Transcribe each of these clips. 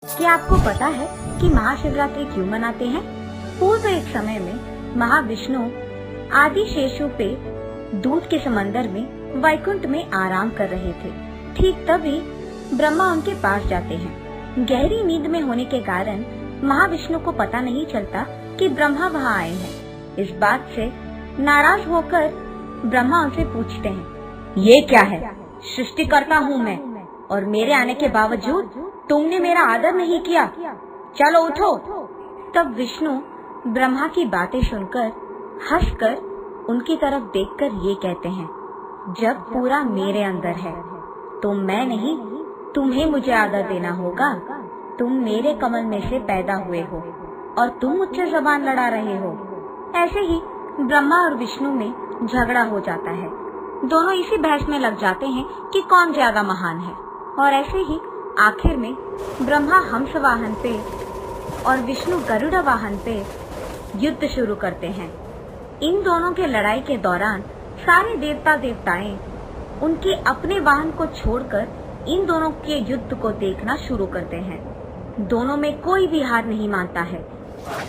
क्या आपको पता है कि महाशिवरात्रि क्यों मनाते हैं? पूर्व एक समय में महाविष्णु आदि शेषु पे दूध के समंदर में वैकुंठ में आराम कर रहे थे। ठीक तभी ब्रह्मा उनके पास जाते हैं। गहरी नींद में होने के कारण महाविष्णु को पता नहीं चलता कि ब्रह्मा वहाँ आए हैं। इस बात से नाराज होकर ब्रह्मा उनसे पूछते हैं, ये क्या है? सृष्टिकर्ता हूँ मैं और मेरे आने के बावजूद तुमने मेरा आदर नहीं किया, चलो उठो। तब विष्णु ब्रह्मा की बातें सुनकर हंसकर उनकी तरफ देखकर ये कहते हैं, जब पूरा मेरे अंदर है तो मैं नहीं, तुम्हें मुझे आदर देना होगा। तुम मेरे कमल में से पैदा हुए हो और तुम मुझसे जबान लड़ा रहे हो। ऐसे ही ब्रह्मा और विष्णु में झगड़ा हो जाता है। दोनों इसी बहस में लग जाते हैं कि कौन ज्यादा महान है। और ऐसे ही आखिर में ब्रह्मा हंस वाहन पे और विष्णु गरुड़ वाहन पे युद्ध शुरू करते हैं। इन दोनों के लड़ाई के दौरान सारे देवता देवताएं उनके अपने वाहन को छोड़कर इन दोनों के युद्ध को देखना शुरू करते हैं। दोनों में कोई भी हार नहीं मानता है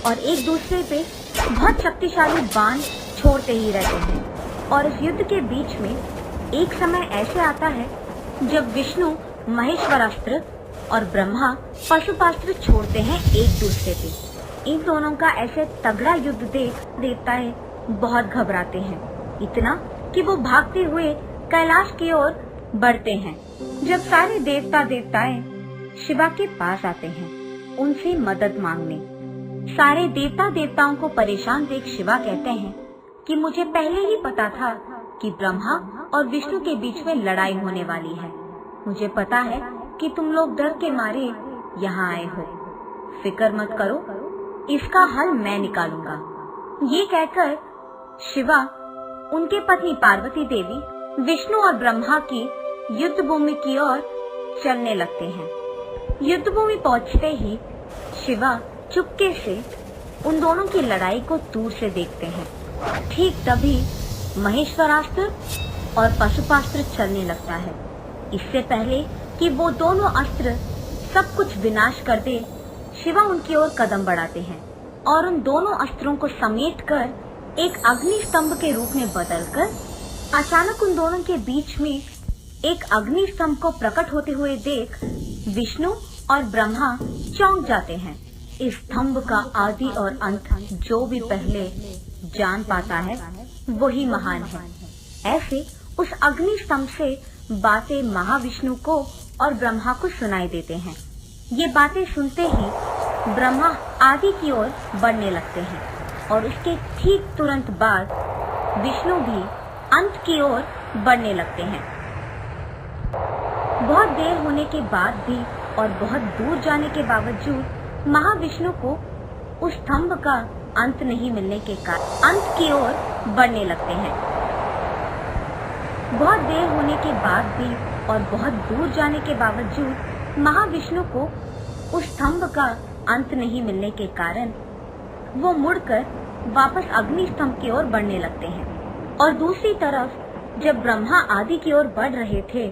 और एक दूसरे पे बहुत शक्तिशाली बाण छोड़ते ही रहते हैं। और इस युद्ध के बीच में एक समय ऐसे आता है जब विष्णु महेश्वरास्त्र और ब्रह्मा पशुपास्त्र छोड़ते हैं एक दूसरे पे। इन दोनों का ऐसे तगड़ा युद्ध देख देवताएं बहुत घबराते हैं, इतना कि वो भागते हुए कैलाश की ओर बढ़ते हैं। जब सारे देवता देवताएं शिवा के पास आते हैं उनसे मदद मांगने, सारे देवता देवताओं को परेशान देख शिवा कहते हैं कि मुझे पहले ही पता था कि ब्रह्मा और विष्णु के बीच में लड़ाई होने वाली है। मुझे पता है कि तुम लोग डर के मारे यहाँ आए हो। फिक्र मत करो, इसका हल मैं निकालूंगा। ये कहकर शिवा उनके पत्नी पार्वती देवी विष्णु और ब्रह्मा की युद्ध भूमि की ओर चलने लगते हैं। युद्ध भूमि पहुँचते ही शिवा चुपके से उन दोनों की लड़ाई को दूर से देखते हैं। ठीक तभी महेश्वरास्त्र और पशुपास्त्र चलने लगता है। इससे पहले कि वो दोनों अस्त्र सब कुछ विनाश कर दे, शिवा उनकी ओर कदम बढ़ाते हैं और उन दोनों अस्त्रों को समेटकर एक अग्नि स्तंभ के रूप में बदलकर अचानक उन दोनों के बीच में एक अग्नि स्तंभ को प्रकट होते हुए देख विष्णु और ब्रह्मा चौंक जाते हैं। इस स्तंभ का आदि और अंत जो भी पहले जान पाता है वही महान है। ऐसे उस अग्नि स्तंभ से बातें महाविष्णु को और ब्रह्मा को सुनाई देते हैं। ये बातें सुनते ही ब्रह्मा आदि की ओर बढ़ने लगते हैं और उसके ठीक तुरंत बाद विष्णु भी अंत की ओर बढ़ने लगते हैं। बहुत देर होने के बाद भी और बहुत दूर जाने के बावजूद महाविष्णु को उस स्तंभ का अंत नहीं मिलने के कारण अंत की ओर बढ़ने लगते हैं। बहुत देर होने के बाद भी और बहुत दूर जाने के बावजूद महाविष्णु को उस स्तंभ का अंत नहीं मिलने के कारण वो मुड़कर वापस अग्नि स्तंभ की ओर बढ़ने लगते हैं। और दूसरी तरफ जब ब्रह्मा आदि की ओर बढ़ रहे थे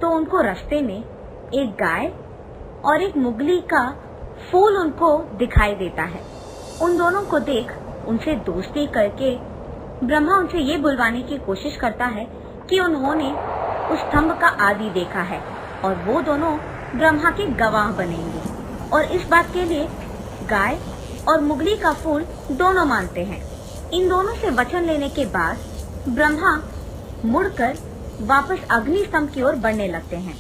तो उनको रास्ते में एक गाय और एक मुगली का फूल उनको दिखाई देता है। उन दोनों को देख उनसे दोस्ती करके ब्रह्मा उनसे ये बुलवाने की कोशिश करता है कि उन्होंने उस स्तंभ का आदि देखा है और वो दोनों ब्रह्मा के गवाह बनेंगे। और इस बात के लिए गाय और मुगली का फूल दोनों मानते हैं। इन दोनों से वचन लेने के बाद ब्रह्मा मुड़कर वापस अग्नि स्तंभ की ओर बढ़ने लगते हैं।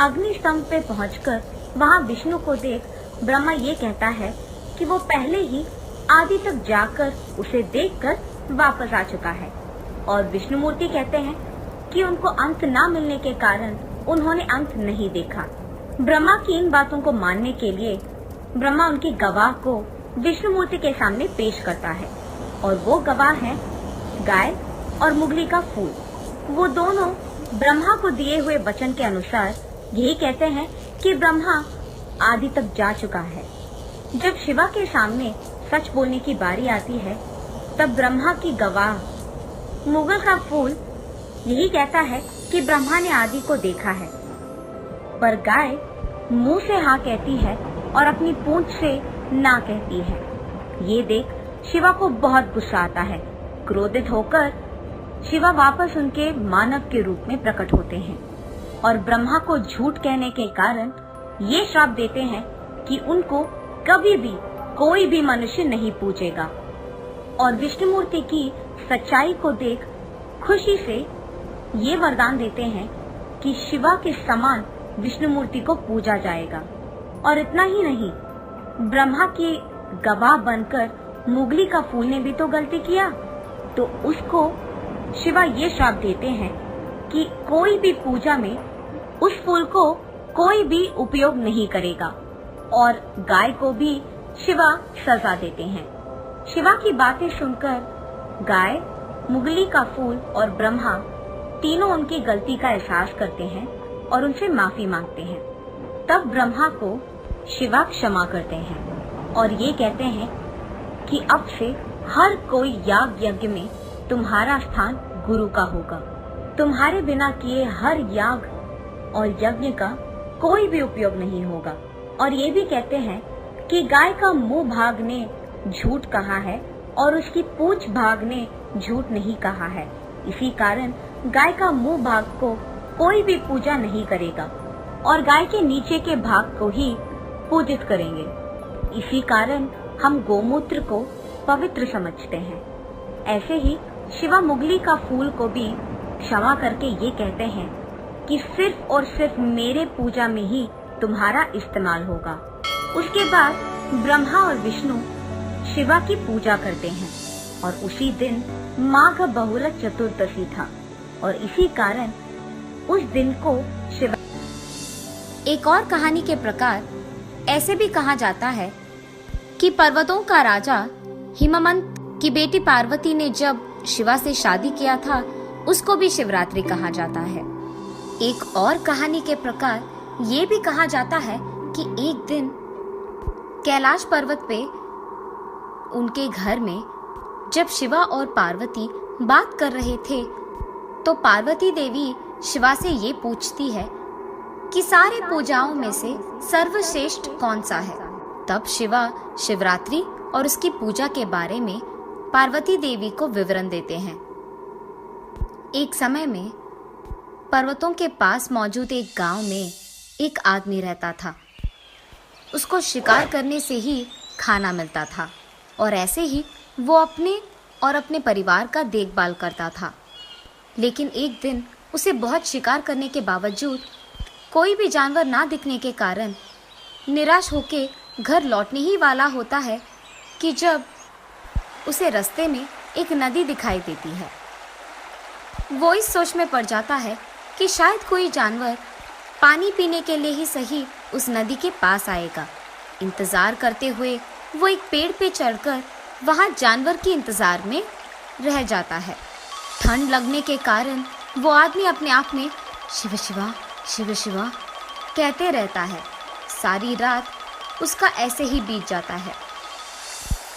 अग्नि स्तंभ पे पहुंचकर वहां विष्णु को देख ब्रह्मा ये कहता है कि वो पहले ही आदि तक जाकर उसे देखकर वापस आ चुका है। और विष्णु मूर्ति कहते हैं कि उनको अंत ना मिलने के कारण उन्होंने अंत नहीं देखा। ब्रह्मा की इन बातों को मानने के लिए ब्रह्मा उनकी गवाह को विष्णु मूर्ति के सामने पेश करता है और वो गवाह है गाय और मुगली का फूल। वो दोनों ब्रह्मा को दिए हुए वचन के अनुसार यही कहते हैं कि ब्रह्मा आदि तक जा चुका है। जब शिवा के सामने सच बोलने की बारी आती है तब ब्रह्मा की गवाह मुगल का फूल यही कहता है कि ब्रह्मा ने आदि को देखा है, पर गाय मुंह से हाँ कहती है और अपनी पूंछ से ना कहती है। ये देख शिवा को बहुत गुस्सा आता है। क्रोधित होकर शिवा वापस उनके मानव के रूप में प्रकट होते हैं और ब्रह्मा को झूठ कहने के कारण ये श्राप देते हैं कि उनको कभी भी कोई भी मनुष्य नहीं पूजेगा। और विष्णुमूर्ति की सच्चाई को देख खुशी से ये वरदान देते हैं कि शिवा के समान विष्णुमूर्ति को पूजा जाएगा। और इतना ही नहीं, ब्रह्मा के गवाह बनकर मुगली का फूल ने भी तो गलती किया, तो उसको शिवा ये श्राप देते हैं कि कोई भी पूजा में उस फूल को कोई भी उपयोग नहीं करेगा। और गाय को भी शिवा सजा देते हैं। शिवा की बातें सुनकर गाय, मुगली का फूल और ब्रह्मा तीनों उनकी गलती का एहसास करते हैं और उनसे माफी मांगते हैं। तब ब्रह्मा को शिवा क्षमा करते हैं और ये कहते हैं कि अब से हर कोई याग यज्ञ में तुम्हारा स्थान गुरु का होगा। तुम्हारे बिना किए हर याग और यज्ञ का कोई भी उपयोग नहीं होगा। और ये भी कहते हैं कि गाय का मुंह भाग ने झूठ कहा है और उसकी पूंछ भाग ने झूठ नहीं कहा है। इसी कारण गाय का मुंह भाग को कोई भी पूजा नहीं करेगा और गाय के नीचे के भाग को ही पूजित करेंगे। इसी कारण हम गोमूत्र को पवित्र समझते हैं। ऐसे ही शिवा मुगली का फूल को भी क्षमा करके ये कहते हैं कि सिर्फ और सिर्फ मेरे पूजा में ही तुम्हारा इस्तेमाल होगा। उसके बाद ब्रह्मा और विष्णु शिवा की पूजा करते हैं और उसी दिन माघ बहुलक चतुर्दशी था और इसी कारण उस दिन को शिवा। एक और कहानी के प्रकार ऐसे भी कहा जाता है कि पर्वतों का राजा हिमवंत की बेटी पार्वती ने जब शिवा से शादी किया था, उसको भी शिवरात्रि कहा जाता है। एक और कहानी के प्रकार ये भी कहा जाता है कि एक दिन कैलाश पर्वत पे उनके घर में जब शिवा और पार्वती बात कर रहे थे, तो पार्वती देवी शिवा से ये पूछती है कि सारे पूजाओं में से सर्वश्रेष्ठ कौन सा है। तब शिवा शिवरात्रि और उसकी पूजा के बारे में पार्वती देवी को विवरण देते हैं। एक समय में पर्वतों के पास मौजूद एक गांव में एक आदमी रहता था। उसको शिकार करने से ही खाना मिलता था और ऐसे ही वो अपने और अपने परिवार का देखभाल करता था। लेकिन एक दिन उसे बहुत शिकार करने के बावजूद कोई भी जानवर ना दिखने के कारण निराश होके घर लौटने ही वाला होता है कि जब उसे रास्ते में एक नदी दिखाई देती है। वो इस सोच में पड़ जाता है कि शायद कोई जानवर पानी पीने के लिए ही सही उस नदी के पास आएगा। इंतजार करते हुए वो एक पेड़ पे चढ़कर वहां जानवर के इंतजार में रह जाता है। ठंड लगने के कारण वो आदमी अपने आप में शिव शिवा शिव शिवा कहते रहता है। सारी रात उसका ऐसे ही बीत जाता है।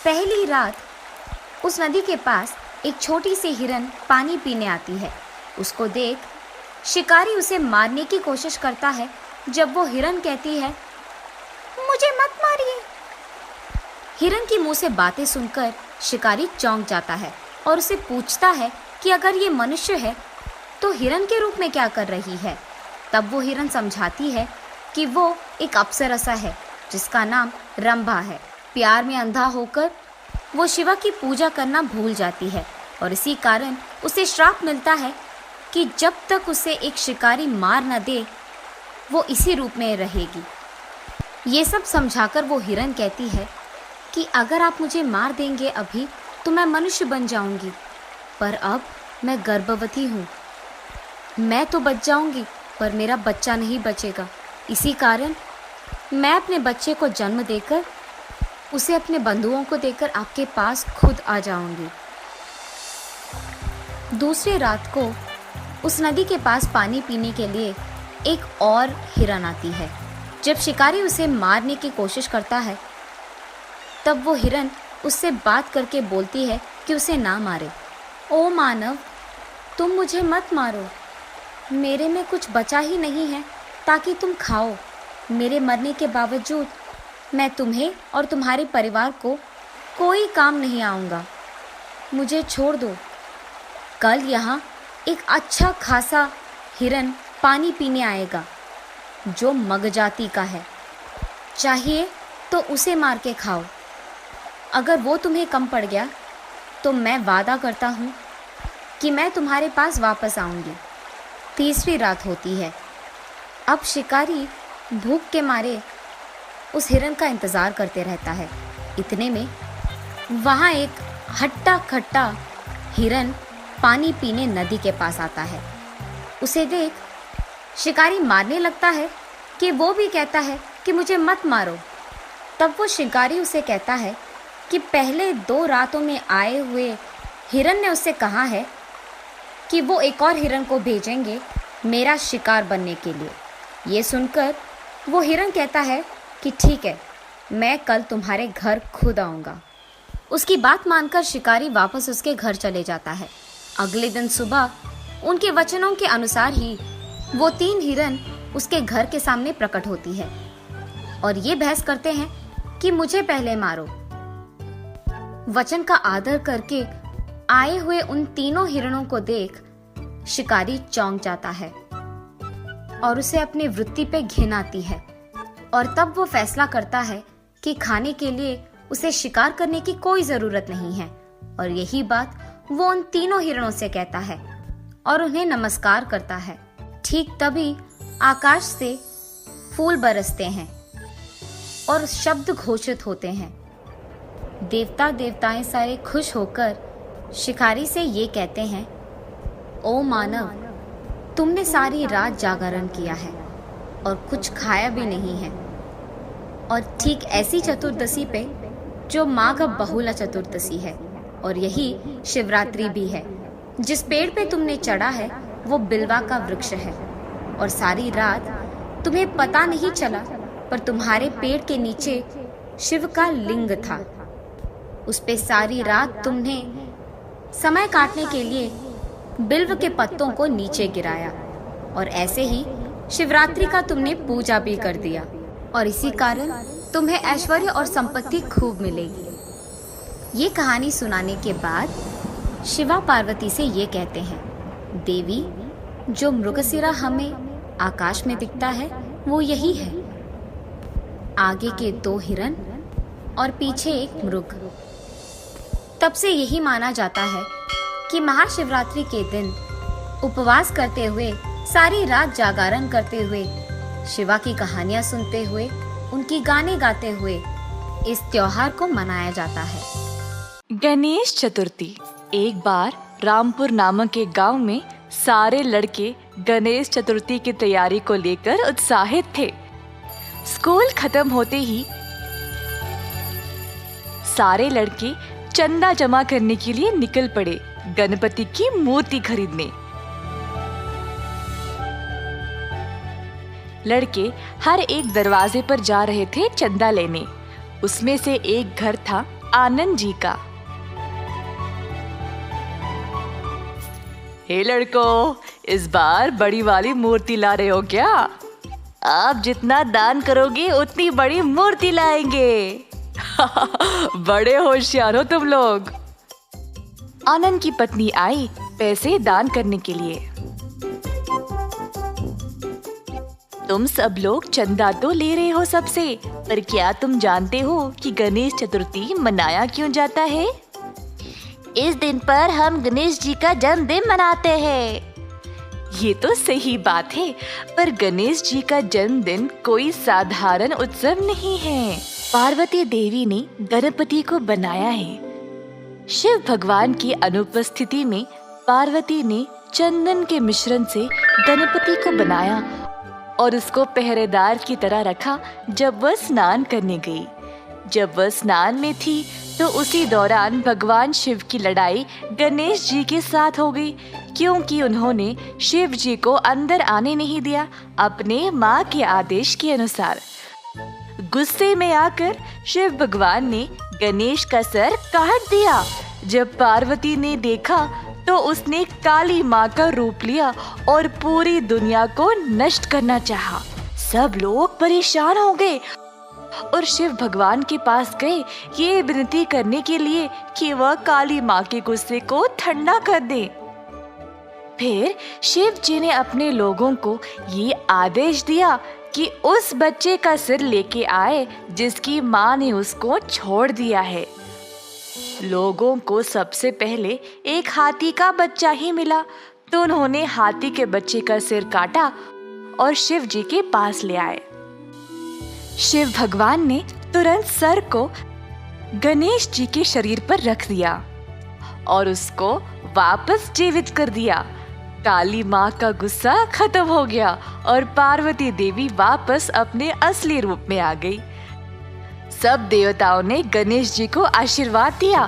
पहली रात उस नदी के पास एक छोटी सी हिरन पानी पीने आती है। उसको देख शिकारी उसे मारने की कोशिश करता है। जब वो हिरन कहती है, मुझे मत मारिए। हिरन की मुंह से बातें सुनकर शिकारी चौंक जाता है और उसे पूछता है कि अगर ये मनुष्य है तो हिरन के रूप में क्या कर रही है। तब वो हिरन समझाती है कि वो एक अप्सरसा है जिसका नाम रंभा है। प्यार में अंधा होकर वो शिवा की पूजा करना भूल जाती है और इसी कारण उसे श्राप मिलता है कि जब तक उसे एक शिकारी मार न दे वो इसी रूप में रहेगी। ये सब समझाकर वो हिरन कहती है कि अगर आप मुझे मार देंगे अभी तो मैं मनुष्य बन जाऊंगी, पर अब मैं गर्भवती हूँ। मैं तो बच जाऊंगी पर मेरा बच्चा नहीं बचेगा। इसी कारण मैं अपने बच्चे को जन्म देकर उसे अपने बंधुओं को देकर आपके पास खुद आ जाऊंगी। दूसरी रात को उस नदी के पास पानी पीने के लिए एक और हिरन आती है। जब शिकारी उसे मारने की कोशिश करता है तब वो हिरन उससे बात करके बोलती है कि उसे ना मारे। ओ मानव, तुम मुझे मत मारो, मेरे में कुछ बचा ही नहीं है ताकि तुम खाओ। मेरे मरने के बावजूद मैं तुम्हें और तुम्हारे परिवार को कोई काम नहीं आऊँगा। मुझे छोड़ दो। कल यहाँ एक अच्छा खासा हिरन पानी पीने आएगा जो मग जाति का है। चाहिए तो उसे मार के खाओ। अगर वो तुम्हें कम पड़ गया तो मैं वादा करता हूँ कि मैं तुम्हारे पास वापस आऊँगी। तीसरी रात होती है। अब शिकारी भूख के मारे उस हिरन का इंतज़ार करते रहता है। इतने में वहाँ एक हट्टा खट्टा हिरन पानी पीने नदी के पास आता है। उसे देख शिकारी मारने लगता है कि वो भी कहता है कि मुझे मत मारो। तब वो शिकारी उसे कहता है कि पहले 2 रातों में आए हुए हिरन ने उससे कहा है कि वो एक और हिरन को भेजेंगे मेरा शिकार बनने के लिए। ये सुनकर वो हिरन कहता है कि ठीक है, मैं कल तुम्हारे घर खुद आऊँगा। उसकी बात मानकर शिकारी वापस उसके घर चले जाता है। अगले दिन सुबह उनके वचनों के अनुसार ही वो 3 हिरन उसके घर के सामने प्रकट होती है और ये बहस करते हैं कि मुझे पहले मारो। वचन का आदर करके आए हुए उन तीनों हिरणों को देख शिकारी चौंक जाता है और उसे अपनी वृत्ति पे घिन आती है और तब वो फैसला करता है कि खाने के लिए उसे शिकार करने की कोई जरूरत नहीं है। और यही बात वो उन तीनों हिरणों से कहता है और उन्हें नमस्कार करता है। ठीक तभी आकाश से फूल बरसते हैं और शब्द घोषित होते हैं। देवताएं सारे खुश होकर शिकारी से ये कहते हैं, ओ मानव, तुमने सारी रात जागरण किया है और कुछ खाया भी नहीं है। और ठीक ऐसी चतुर्दशी पे जो माघ बहुला चतुर्दशी है और यही शिवरात्रि भी है। जिस पेड़ पे तुमने चढ़ा है वो बिल्वा का वृक्ष है और सारी रात तुम्हें पता नहीं चला, पर तुम्हारे पेड़ के नीचे शिव का लिंग था। उस पे सारी रात तुमने समय काटने के लिए बिल्व के पत्तों को नीचे गिराया और ऐसे ही शिवरात्रि का तुमने पूजा भी कर दिया और इसी कारण तुम्हें ऐश्वर्य और संपत्ति खूब मिलेगी। ये कहानी सुनाने के बाद शिवा पार्वती से ये कहते हैं, देवी, जो मृगशिरा हमें आकाश में दिखता है वो यही है। आगे के 2 हिरन और पीछे एक मृग। तब से यही माना जाता है कि महाशिवरात्रि के दिन उपवास करते हुए, सारी रात जागरण करते हुए, शिवा की कहानियां सुनते हुए, उनकी गाने गाते हुए इस त्योहार को मनाया जाता है। गणेश चतुर्थी। एक बार रामपुर नामक एक गांव में सारे लड़के गणेश चतुर्थी की तैयारी को लेकर उत्साहित थे। स्कूल खत्म होते ही सारे लड़के चंदा जमा करने के लिए निकल पड़े गणपति की मूर्ति खरीदने। लड़के हर एक दरवाजे पर जा रहे थे चंदा लेने। उसमें से एक घर था आनंद जी का। हे लड़कों, इस बार बड़ी वाली मूर्ति ला रहे हो क्या? आप जितना दान करोगे उतनी बड़ी मूर्ति लाएंगे। बड़े होशियार हो तुम लोग। आनंद की पत्नी आई पैसे दान करने के लिए। तुम सब लोग चंदा तो ले रहे हो सबसे, पर क्या तुम जानते हो कि गणेश चतुर्थी मनाया क्यों जाता है? इस दिन पर हम गणेश जी का जन्मदिन मनाते हैं। ये तो सही बात है, पर गणेश जी का जन्मदिन कोई साधारण उत्सव नहीं है। पार्वती देवी ने गणपति को बनाया है। शिव भगवान की अनुपस्थिति में पार्वती ने चंदन के मिश्रण से गणपति को बनाया और उसको पहरेदार की तरह रखा जब वह स्नान करने गई। जब वह स्नान में थी तो उसी दौरान भगवान शिव की लड़ाई गणेश जी के साथ हो गई, क्योंकि उन्होंने शिव जी को अंदर आने नहीं दिया अपने माँ के आदेश के अनुसार। गुस्से में आकर शिव भगवान ने गणेश का सर काट दिया। जब पार्वती ने देखा तो उसने काली माँ का रूप लिया और पूरी दुनिया को नष्ट करना चाहा। सब लोग परेशान हो गए और शिव भगवान के पास गए ये विनती करने के लिए कि वह काली माँ के गुस्से को ठंडा कर दे। फिर शिव जी ने अपने लोगों को ये आदेश दिया कि उस बच्चे का सिर लेके आए जिसकी माँ ने उसको छोड़ दिया है। लोगों को सबसे पहले एक हाथी का बच्चा ही मिला, तो उन्होंने हाथी के बच्चे का सिर काटा और शिव जी के पास ले आए। शिव भगवान ने तुरंत सर को गणेश जी के शरीर पर रख दिया और उसको वापस जीवित कर दिया। काली माँ का गुस्सा खत्म हो गया और पार्वती देवी वापस अपने असली रूप में आ गई। सब देवताओं ने गणेश जी को आशीर्वाद दिया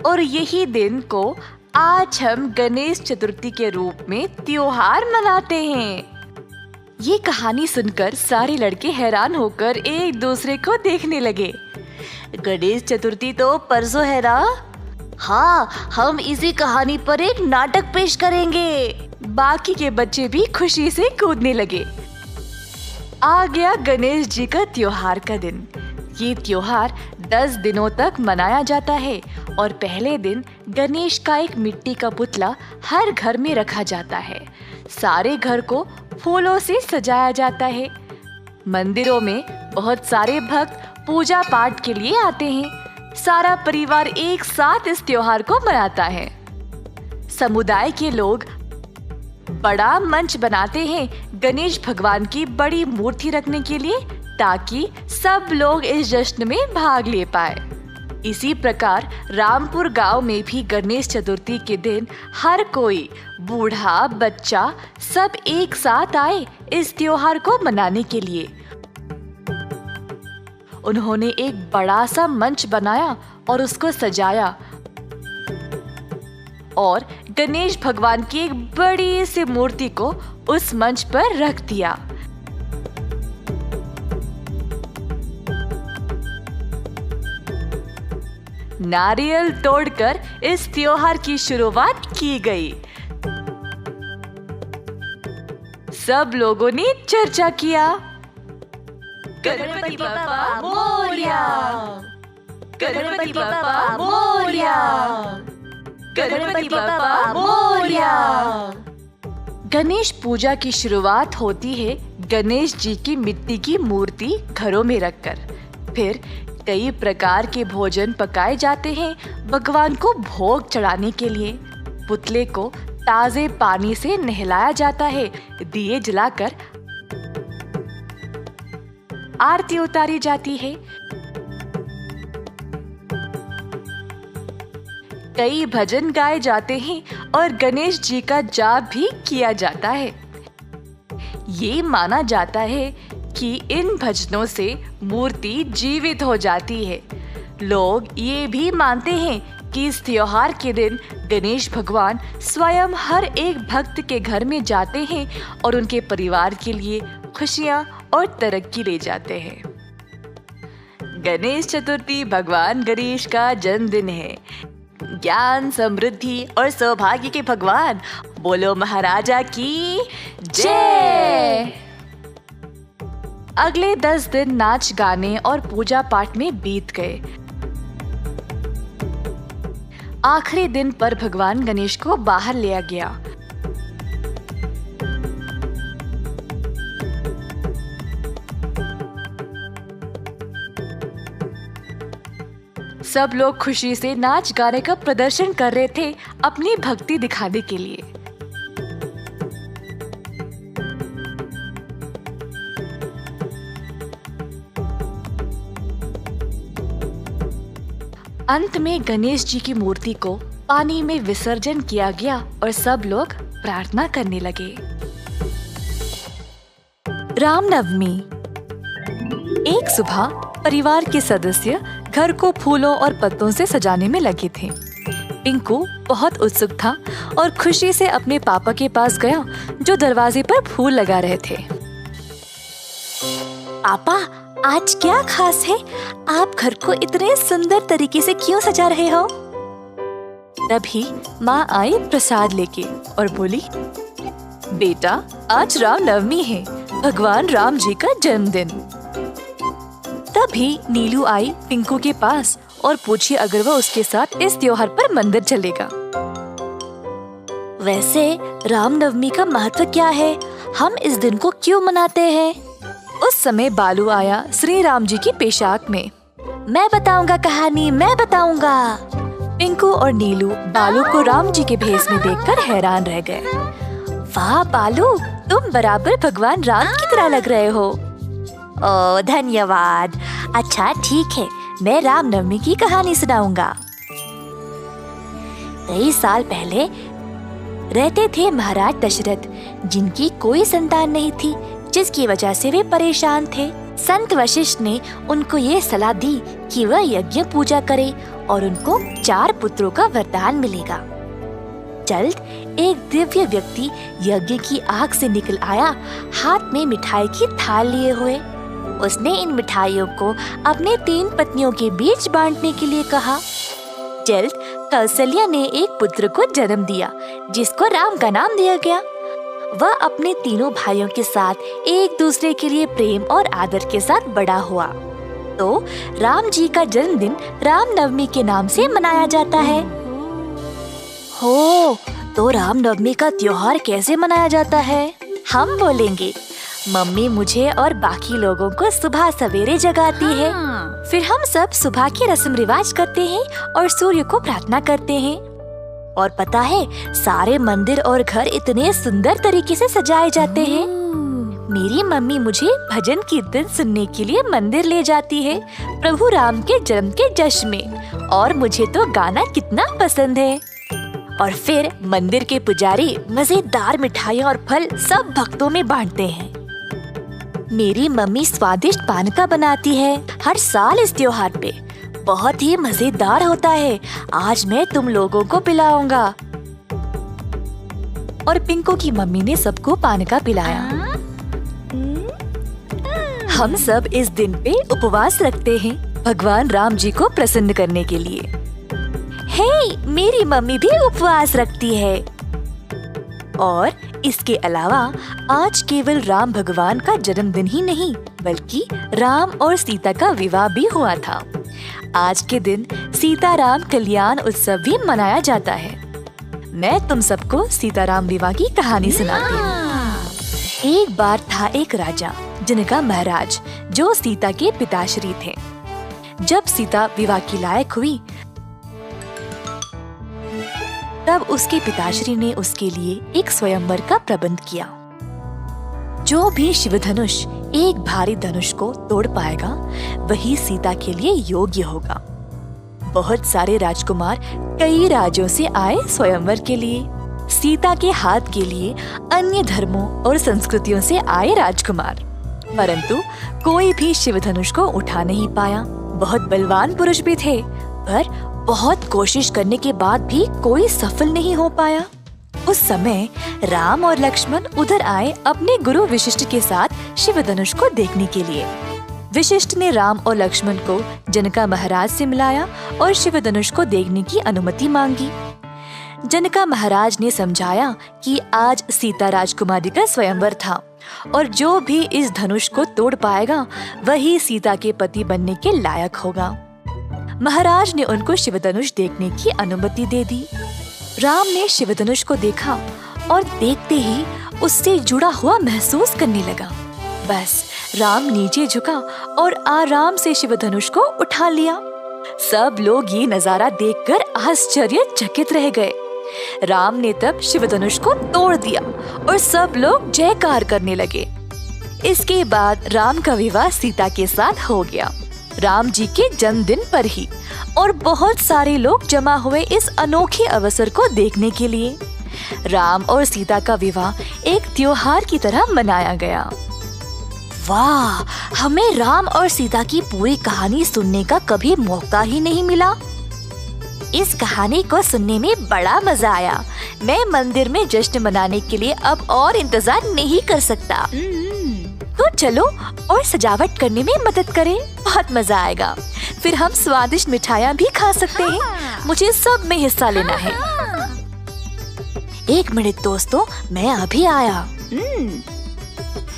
और यही दिन को आज हम गणेश चतुर्थी के रूप में त्योहार मनाते हैं। ये कहानी सुनकर सारे लड़के हैरान होकर एक दूसरे को देखने लगे। गणेश चतुर्थी तो परसों है ना? हाँ, हम इसी कहानी पर एक नाटक पेश करेंगे। बाकी के बच्चे भी खुशी से कूदने लगे। आ गया गणेश जी का त्योहार का दिन। ये त्योहार 10 दिनों तक मनाया जाता है और पहले दिन गणेश का एक मिट्टी का पुतला हर घर में रखा जाता है। सारे घर को फूलों से सजाया जाता है। मंदिरों में बहुत सारे भक्त पूजा पाठ के लिए आते हैं। सारा परिवार एक साथ इस त्योहार को मनाता है। समुदाय के लोग बड़ा मंच बनाते हैं गणेश भगवान की बड़ी मूर्ति रखने के लिए, ताकि सब लोग इस जश्न में भाग ले पाए। इसी प्रकार रामपुर गांव में भी गणेश चतुर्थी के दिन हर कोई, बूढ़ा बच्चा, सब एक साथ आए इस त्योहार को मनाने के लिए। उन्होंने एक बड़ा सा मंच बनाया और उसको सजाया और गणेश भगवान की एक बड़ी सी मूर्ति को उस मंच पर रख दिया। नारियल तोड़कर इस त्योहार की शुरुआत की गई। सब लोगों ने चर्चा किया। गणपति बप्पा मोरया, गणपति बप्पा मोरया, गणपति बप्पा मोरया। गणेश पूजा की शुरुआत होती है गणेश जी की मिट्टी की मूर्ति घरों में रखकर। फिर कई प्रकार के भोजन पकाए जाते हैं भगवान को भोग चढ़ाने के लिए। पुतले को ताजे पानी से नहलाया जाता है। दिए जलाकर आरती उतारी जाती है। कई भजन गाए जाते हैं और गणेश जी का जाप भी किया जाता है। ये माना जाता है कि इन भजनों से मूर्ति जीवित हो जाती है। लोग ये भी मानते हैं कि इस त्योहार के दिन गणेश भगवान स्वयं हर एक भक्त के घर में जाते हैं और उनके परिवार के लिए खुशियां और तरक्की ले जाते हैं। गणेश चतुर्थी भगवान गणेश का जन्मदिन है। ज्ञान, समृद्धि और सौभाग्य के भगवान, बोलो महाराजा की जय। अगले 10 दिन नाच गाने और पूजा पाठ में बीत गए। आखिरी दिन पर भगवान गणेश को बाहर लिया गया। सब लोग खुशी से नाच गाने का प्रदर्शन कर रहे थे अपनी भक्ति दिखाने के लिए। अंत में गणेश जी की मूर्ति को पानी में विसर्जन किया गया और सब लोग प्रार्थना करने लगे। रामनवमी। एक सुबह परिवार के सदस्य घर को फूलों और पत्तों से सजाने में लगे थे। पिंकू बहुत उत्सुक था और खुशी से अपने पापा के पास गया जो दरवाजे पर फूल लगा रहे थे। पापा, आज क्या खास है? आप घर को इतने सुंदर तरीके से क्यों सजा रहे हो? तभी माँ आई प्रसाद लेके और बोली, बेटा, आज रामनवमी है, भगवान राम जी का जन्मदिन। तभी नीलू आई पिंकू के पास और पूछी अगर वह उसके साथ इस त्योहार पर मंदिर चलेगा। वैसे रामनवमी का महत्व क्या है? हम इस दिन को क्यों मनाते हैं? उस समय बालू आया श्री राम जी की पोशाक में। मैं बताऊंगा कहानी, मैं बताऊंगा। पिंकू और नीलू बालू को राम जी के भेष में देखकर हैरान रह गए। वाह बालू, तुम बराबर भगवान राम की तरह लग रहे हो। ओह धन्यवाद। अच्छा ठीक है, मैं रामनवमी की कहानी सुनाऊंगा। कई साल पहले रहते थे महाराज दशरथ, जिनकी कोई संतान नहीं थी, जिसकी वजह से वे परेशान थे। संत वशिष्ठ ने उनको ये सलाह दी कि वह यज्ञ पूजा करे और उनको 4 पुत्रों का वरदान मिलेगा। जल्द एक दिव्य व्यक्ति यज्ञ की आग से निकल आया, हाथ में मिठाई की थाल लिए हुए। उसने इन मिठाइयों को अपने 3 पत्नियों के बीच बांटने के लिए कहा। जल्द कौशल्या ने एक पुत्र को जन्म दिया, जिसको राम का नाम दिया गया। वह अपने तीनों भाइयों के साथ एक दूसरे के लिए प्रेम और आदर के साथ बड़ा हुआ। तो राम जी का जन्मदिन रामनवमी के नाम से मनाया जाता है। हो, तो रामनवमी का त्योहार कैसे मनाया जाता है? हम बोलेंगे। मम्मी मुझे और बाकी लोगों को सुबह सवेरे जगाती है। फिर हम सब सुबह की रस्म रिवाज करते हैं और सूर्य को प्रार्थना करते हैं। और पता है, सारे मंदिर और घर इतने सुंदर तरीके से सजाए जाते हैं। मेरी मम्मी मुझे भजन कीर्तन सुनने के लिए मंदिर ले जाती है, प्रभु राम के जन्म के जश्न में। और मुझे तो गाना कितना पसंद है। और फिर मंदिर के पुजारी मजेदार मिठाइयाँ और फल सब भक्तों में बांटते हैं। मेरी मम्मी स्वादिष्ट पानका बनाती है हर साल इस त्योहार पे। बहुत ही मजेदार होता है। आज मैं तुम लोगों को पिलाऊंगा। और पिंकू की मम्मी ने सबको पानका पिलाया। हम सब इस दिन पे उपवास रखते हैं भगवान राम जी को प्रसन्न करने के लिए। हे, मेरी मम्मी भी उपवास रखती है। और इसके अलावा आज केवल राम भगवान का जन्मदिन ही नहीं, बल्कि राम और सीता का विवाह भी हुआ था। आज के दिन सीताराम कल्याण उत्सव भी मनाया जाता है। मैं तुम सबको सीताराम विवाह की कहानी सुनाती हूँ। एक बार था एक राजा, जिनका महाराज, जो सीता के पिताश्री थे। जब सीता विवाह की लायक हुई, तब उसके पिताश्री ने उसके लिए एक स्वयंवर का प्रबंध किया। जो भी शिवधनुष एक भारी धनुष को तोड़ पाएगा, वही सीता के लिए योग्य होगा। बहुत सारे राजकुमार कई राज्यों से आए स्वयंवर के लिए। सीता के हाथ के लिए अन्य धर्मों और संस्कृतियों से आए राजकुमार, परंतु कोई भी शिवधनुष को उठा नहीं पाया। बहुत बलवान पुरुष भी थे, पर बहुत कोशिश करने के बाद भी कोई सफल नहीं हो पाया। उस समय राम और लक्ष्मण उधर आए अपने गुरु वशिष्ठ के साथ शिवधनुष को देखने के लिए। वशिष्ठ ने राम और लक्ष्मण को जनका महाराज से मिलाया और शिवधनुष को देखने की अनुमति मांगी। जनका महाराज ने समझाया कि आज सीता राजकुमारी का स्वयंवर था और जो भी इस धनुष को तोड़ पाएगा, वही सीता के पति बनने के लायक होगा। महाराज ने उनको शिवधनुष देखने की अनुमति दे दी। राम ने शिवधनुष को देखा और देखते ही उससे जुड़ा हुआ महसूस करने लगा। बस राम नीचे झुका और आराम से शिवधनुष को उठा लिया। सब लोग ये नजारा देखकर आश्चर्यचकित रह गए। राम ने तब शिवधनुष को तोड़ दिया और सब लोग जयकार करने लगे। इसके बाद राम का विवाह सीता के साथ हो गया, राम जी के जन्मदिन पर ही। और बहुत सारे लोग जमा हुए इस अनोखे अवसर को देखने के लिए। राम और सीता का विवाह एक त्योहार की तरह मनाया गया। वाह, हमें राम और सीता की पूरी कहानी सुनने का कभी मौका ही नहीं मिला। इस कहानी को सुनने में बड़ा मजा आया। मैं मंदिर में जश्न मनाने के लिए अब और इंतजार नहीं कर सकता। तो चलो और सजावट करने में मदद करें, बहुत मजा आएगा। फिर हम स्वादिष्ट मिठाइयाँ भी खा सकते हैं। मुझे सब में हिस्सा लेना है। एक मिनट दोस्तों, मैं अभी आया।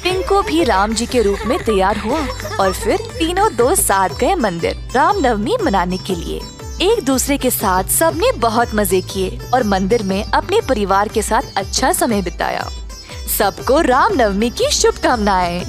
टिंकू भी राम जी के रूप में तैयार हुआ और फिर तीनों दोस्त साथ गए मंदिर रामनवमी मनाने के लिए। एक दूसरे के साथ सबने बहुत मजे किए और मंदिर में अपने परिवार के साथ अच्छा समय बिताया। सबको रामनवमी की शुभकामनाएं।